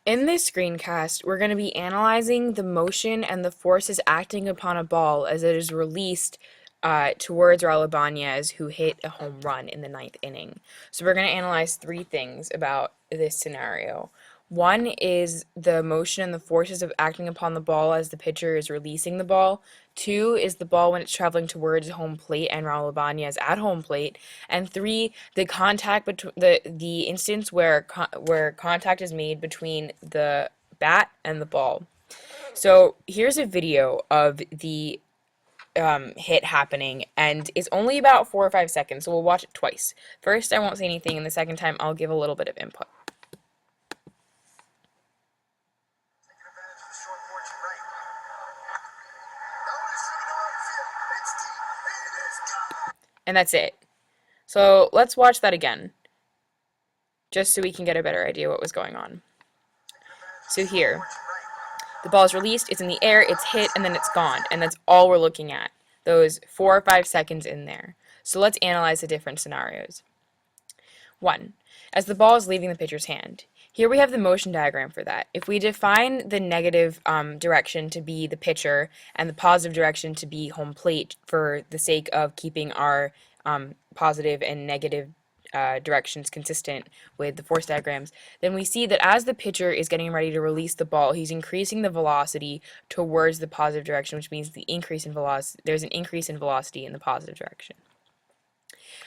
In this screencast, we're going to be analyzing the motion and the forces acting upon a ball as it is released towards Raul Ibanez, who hit a home run in the ninth inning. So we're going to analyze three things about this scenario. One is the motion and the forces of acting upon the ball as the pitcher is releasing the ball. Two is the ball when it's traveling towards home plate and Raul Ibanez at home plate. And three, the contact between the instance where contact is made between the bat and the ball. So here's a video of the hit happening, and it's only about 4 or 5 seconds, so we'll watch it twice. First, I won't say anything, and the second time, I'll give a little bit of input. And that's it. So let's watch that again, just so we can get a better idea what was going on. So here, the ball is released, it's in the air, it's hit, and then it's gone, and that's all we're looking at, those 4 or 5 seconds in there. So let's analyze the different scenarios. 1. As the ball is leaving the pitcher's hand. Here we have the motion diagram for that. If we define the negative direction to be the pitcher and the positive direction to be home plate for the sake of keeping our positive and negative directions consistent with the force diagrams, then we see that as the pitcher is getting ready to release the ball, he's increasing the velocity towards the positive direction, which means the increase in velocity, there's an increase in velocity in the positive direction.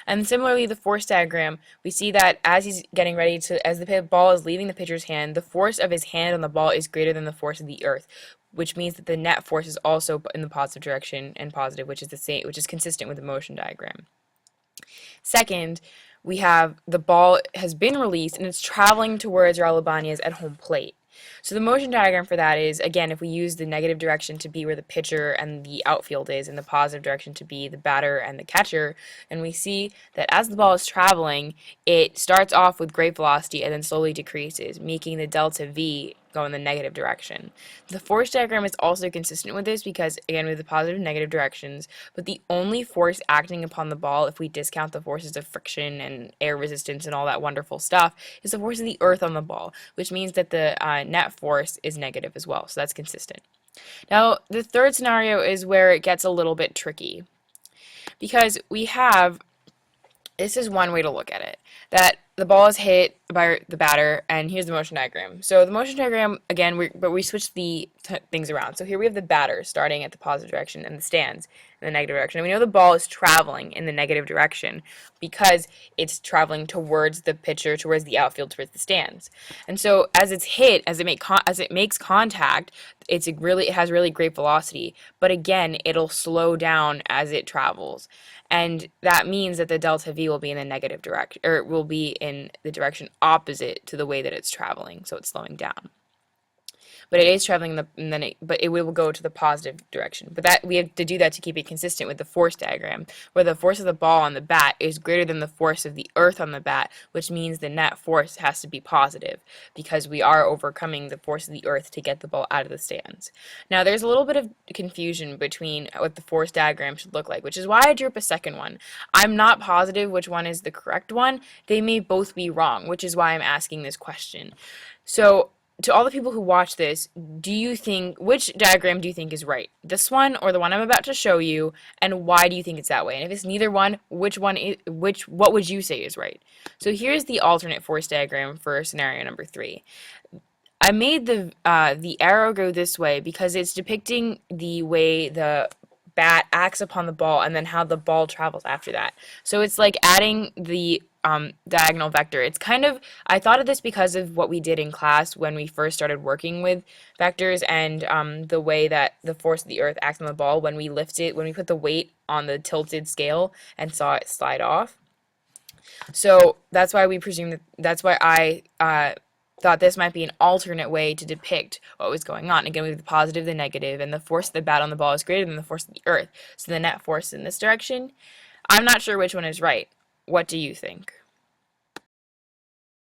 And similarly, the force diagram, we see that as he's getting ready to, as the ball is leaving the pitcher's hand, the force of his hand on the ball is greater than the force of the earth, which means that the net force is also in the positive direction and positive, which is the same, which is consistent with the motion diagram. Second, we have the ball has been released and it's traveling towards Raul Ibanez at home plate. So the motion diagram for that is, again, if we use the negative direction to be where the pitcher and the outfield is, and the positive direction to be the batter and the catcher, and we see that as the ball is traveling, it starts off with great velocity and then slowly decreases, making the delta V go in the negative direction. The force diagram is also consistent with this because, again, we have the positive and negative directions, but the only force acting upon the ball, if we discount the forces of friction and air resistance and all that wonderful stuff, is the force of the earth on the ball, which means that the net force is negative as well, so that's consistent. Now, the third scenario is where it gets a little bit tricky because we have, this is one way to look at it, that the ball is hit by the batter, and here's the motion diagram. So the motion diagram, again, we switched the things around. So here we have the batter starting at the positive direction and the stands in the negative direction. And we know the ball is traveling in the negative direction because it's traveling towards the pitcher, towards the outfield, towards the stands. And so as it's hit, as it makes contact, it has really great velocity. But again, it'll slow down as it travels. And that means that the delta V will be in the negative direction, or will be in the direction opposite to the way that it's traveling, so it's slowing down. But it is traveling but it will go to the positive direction. But that we have to do that to keep it consistent with the force diagram, where the force of the ball on the bat is greater than the force of the earth on the bat, which means the net force has to be positive because we are overcoming the force of the earth to get the ball out of the stands. Now, there's a little bit of confusion between what the force diagram should look like, which is why I drew up a second one. I'm not positive which one is the correct one. They may both be wrong, which is why I'm asking this question. So, to all the people who watch this, which diagram do you think is right? This one or the one I'm about to show you, and why do you think it's that way? And if it's neither one, what would you say is right? So here's the alternate force diagram for scenario number 3. I made the arrow go this way because it's depicting the way the bat acts upon the ball and then how the ball travels after that. So it's like adding the diagonal vector. It's kind of, I thought of this because of what we did in class when we first started working with vectors and the way that the force of the earth acts on the ball when we put the weight on the tilted scale and saw it slide off. So that's why that's why I thought this might be an alternate way to depict what was going on. Again, we have the positive, the negative, and the force of the bat on the ball is greater than the force of the earth. So the net force in this direction. I'm not sure which one is right. What do you think?